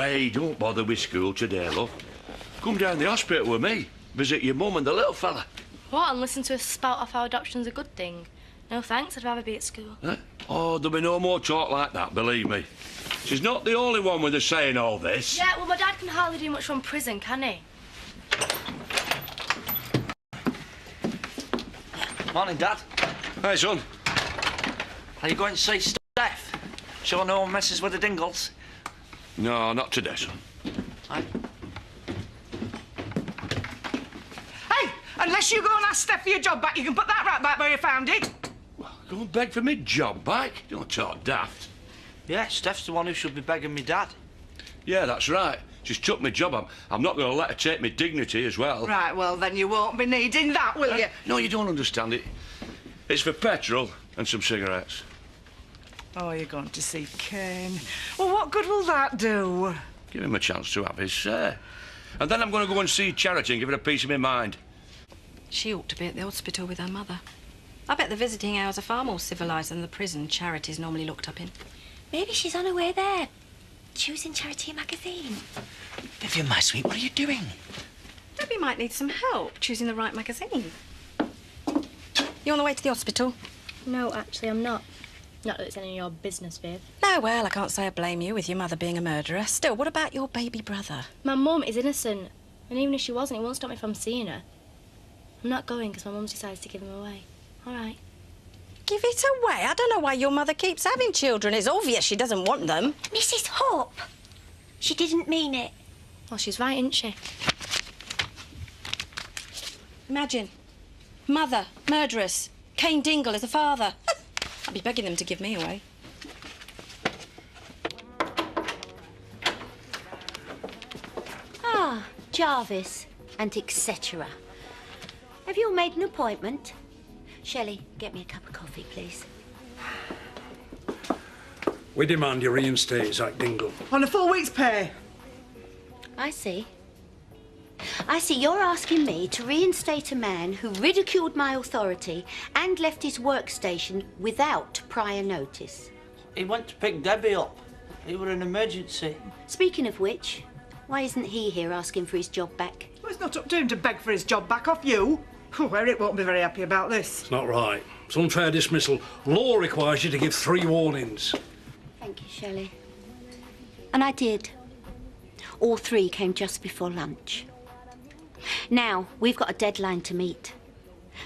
Hey, don't bother with school today, love. Come down the hospital with me. Visit your mum and the little fella. What, and listen to us spout off how adoption's a good thing? No thanks, I'd rather be at school. Oh, there'll be no more talk like that, believe me. She's not the only one with us saying all this. Yeah, well, my dad can hardly do much from prison, can he? Morning, Dad. Hey, son. Are you going to see Steph? Sure no one messes with the Dingles? No, not today, son. Aye. Hey, unless you go and ask Steph for your job back, you can put that right back where you found it. Well, go and beg for me job back. Don't talk daft. Yeah, Steph's the one who should be begging me Dad. Yeah, that's right. She's took my job. I'm not going to let her take my dignity as well. Right, well, then you won't be needing that, will you? No, you don't understand it. It's for petrol and some cigarettes. Oh, you're going to see Kane. Well, what good will that do? Give him a chance to have his say. And then I'm going to go and see Charity and give her a piece of my mind. She ought to be at the hospital with her mother. I bet the visiting hours are far more civilised than the prison Charity's normally looked up in. Maybe she's on her way there, choosing Charity magazine. Vivian, my sweet, what are you doing? Debbie might need some help choosing the right magazine. You on the way to the hospital? No, actually, I'm not. Not that it's any of your business, Viv. No, well, I can't say I blame you with your mother being a murderer. Still, what about your baby brother? My mum is innocent. And even if she wasn't, it won't stop me from seeing her. I'm not going because my mum's decided to give him away. All right. Give it away? I don't know why your mother keeps having children. It's obvious she doesn't want them. Mrs. Hope. She didn't mean it. Well, she's right, isn't she? Imagine. Mother, murderess. Kane Dingle is a father. I'd be begging them to give me away. Ah, Jarvis and etc. Have you all made an appointment? Shelley, get me a cup of coffee, please. We demand you reinstate Zach Dingle. On a full week's pay. I see. I see you're asking me to reinstate a man who ridiculed my authority and left his workstation without prior notice. He went to pick Debbie up. It were an emergency. Speaking of which, why isn't he here asking for his job back? Well, it's not up to him to beg for his job back off you. Oh, Eric won't be very happy about this. It's not right. It's unfair dismissal. Law requires you to give 3 warnings. Thank you, Shelley. And I did. All 3 came just before lunch. Now, we've got a deadline to meet.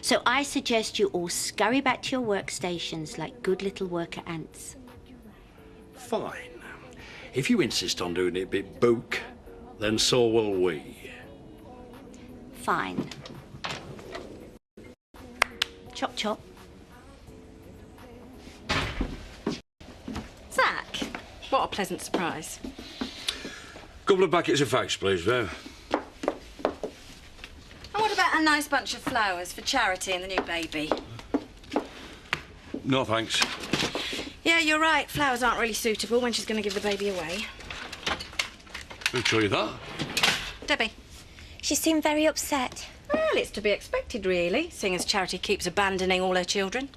So I suggest you all scurry back to your workstations like good little worker ants. Fine. If you insist on doing it a bit book, then so will we. Fine. Chop, chop. Zach, what a pleasant surprise. Couple of packets of fags, please, Viv. And what about a nice bunch of flowers for Charity and the new baby? No, thanks. Yeah, you're right. Flowers aren't really suitable when she's going to give the baby away. Who'd show you that? Debbie. She seemed very upset. Well, it's to be expected, really, seeing as Charity keeps abandoning all her children.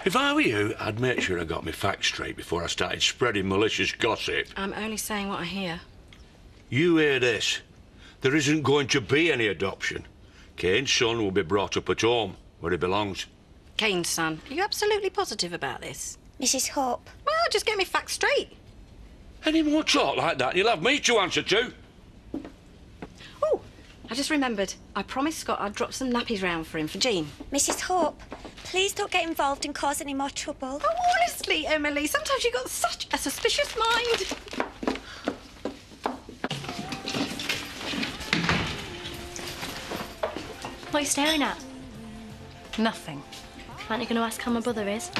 If I were you, I'd make sure I got my facts straight before I started spreading malicious gossip. I'm only saying what I hear. You hear this? There isn't going to be any adoption. Kane's son will be brought up at home, where he belongs. Kane's son. Are you absolutely positive about this? Mrs. Hope. Well, just get me facts straight. Any more talk like that, you'll have me to answer to. Oh, I just remembered. I promised Scott I'd drop some nappies round for him, for Jean. Mrs. Hope, please don't get involved and cause any more trouble. Oh, honestly, Emily, sometimes you've got such a suspicious mind. What are you staring at? Nothing. Aren't you going to ask how my brother is?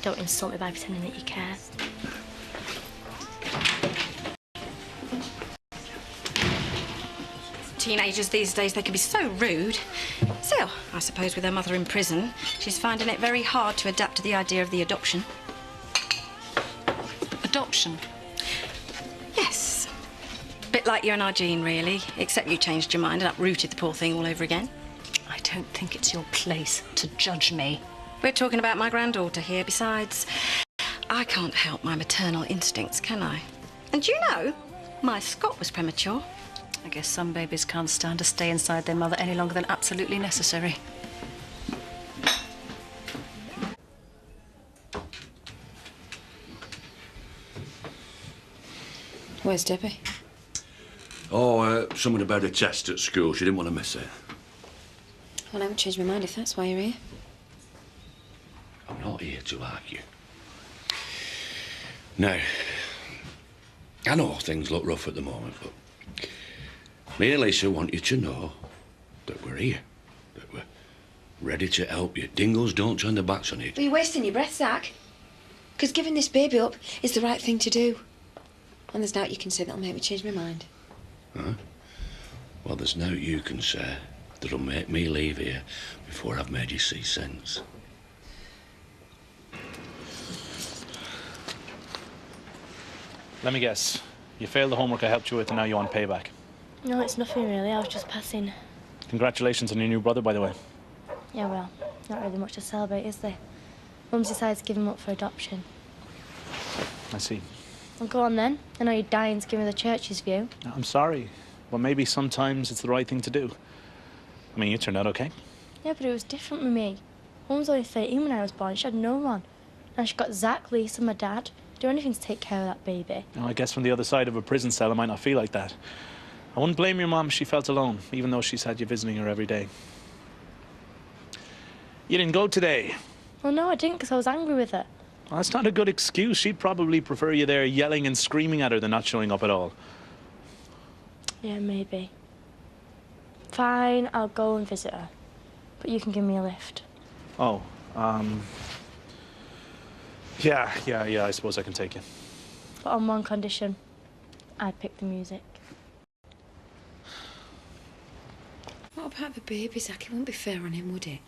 Don't insult me by pretending that you care. Teenagers these days, they can be so rude. Still, I suppose with her mother in prison, she's finding it very hard to adapt to the idea of the adoption. Adoption? Yes. Bit like you and our Jean, really, except you changed your mind and uprooted the poor thing all over again. I don't think it's your place to judge me. We're talking about my granddaughter here. Besides, I can't help my maternal instincts, can I? And you know, my Scott was premature. I guess some babies can't stand to stay inside their mother any longer than absolutely necessary. Where's Debbie? Oh, someone about a test at school. She didn't want to miss it. Well, I haven't changed my mind if that's why you're here. I'm not here to argue. Now, I know things look rough at the moment, but me and Lisa want you to know that we're here, that we're ready to help you. Dingles don't turn their backs on you. Well, you're wasting your breath, Zach. Because giving this baby up is the right thing to do. And there's nought you can say that'll make me change my mind. Huh? Well, there's nought you can say that'll make me leave here before I've made you see sense. Let me guess. You failed the homework I helped you with and now you want payback. No, it's nothing really. I was just passing. Congratulations on your new brother, by the way. Yeah, well, not really much to celebrate, is there? Mum's decided to give him up for adoption. I see. Well, go on then. I know you're dying to give me the church's view. I'm sorry. Well, maybe sometimes it's the right thing to do. I mean, you turned out okay. Yeah, but it was different with me. Mum was only 13 when I was born. She had no one. And she got Zach, Lisa, my dad. Do anything to take care of that baby. Now, I guess from the other side of a prison cell, it might not feel like that. I wouldn't blame your mom if she felt alone, even though she's had you visiting her every day. You didn't go today. Well, no, I didn't, because I was angry with her. Well, that's not a good excuse. She'd probably prefer you there yelling and screaming at her than not showing up at all. Yeah, maybe. Fine, I'll go and visit her. But you can give me a lift. Oh, Yeah, I suppose I can take you. But on one condition. I'd pick the music. What about the baby, Zach? It wouldn't be fair on him, would it?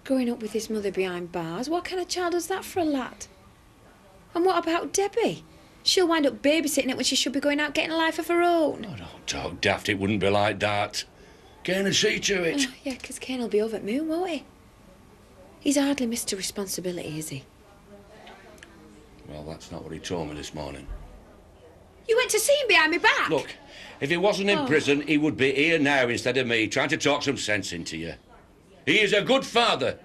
Growing up with his mother behind bars, what kind of child is that for a lad? And what about Debbie? She'll wind up babysitting it when she should be going out getting a life of her own. Oh, don't talk daft. It wouldn't be like that. Kane will see to it. Oh, yeah, because Kane will be over at Moon, won't he? He's hardly Mr. Responsibility, is he? Well, that's not what he told me this morning. You went to see him behind my back? Look, if he wasn't in prison, he would be here now instead of me, trying to talk some sense into you. He is a good father.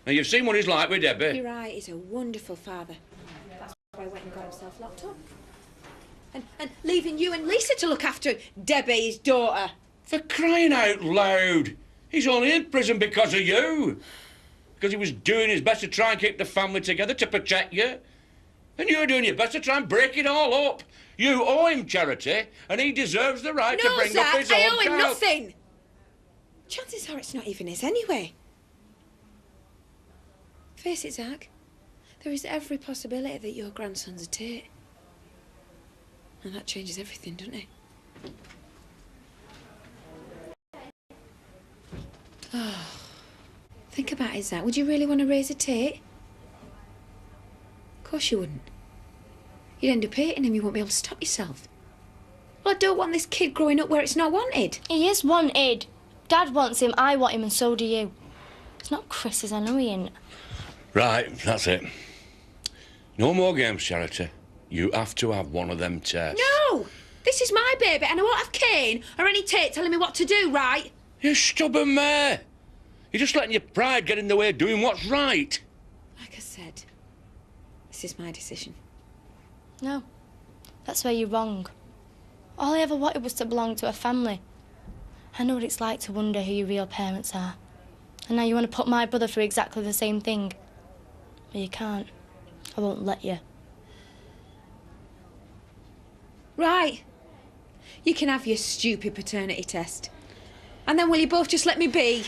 And you've seen what he's like with Debbie. You're right, he's a wonderful father. That's why he went and got himself locked up. And leaving you and Lisa to look after Debbie, his daughter. For crying out loud. He's only in prison because of you. Because he was doing his best to try and keep the family together to protect you. And you're doing your best to try and break it all up. You owe him charity, and he deserves the right to bring Zach, up his own I owe him child. nothing. Chances are it's not even his anyway. Face it, Zach. There is every possibility that your grandson's a Tate. And that changes everything, doesn't it? Oh, think about it, Zach. Would you really want to raise a Tate? Of course you wouldn't. You'd end up hating him. You won't be able to stop yourself. Well, I don't want this kid growing up where it's not wanted. He is wanted. Dad wants him, I want him, and so do you. It's not Chris's, I know he ain't. Right, that's it. No more games, Charity. You have to have one of them tests. No! This is my baby, and I won't have Kane or any Tate telling me what to do, right? You stubborn mare. You're just letting your pride get in the way of doing what's right. Like I said, this is my decision. No, that's where you're wrong. All I ever wanted was to belong to a family. I know what it's like to wonder who your real parents are. And now you want to put my brother through exactly the same thing. But you can't. I won't let you. Right. You can have your stupid paternity test. And then will you both just let me be?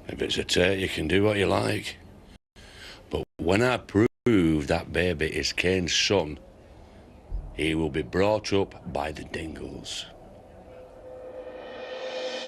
If it's a Tate, you can do what you like. But when I prove that baby is Kane's son, he will be brought up by the Dingles.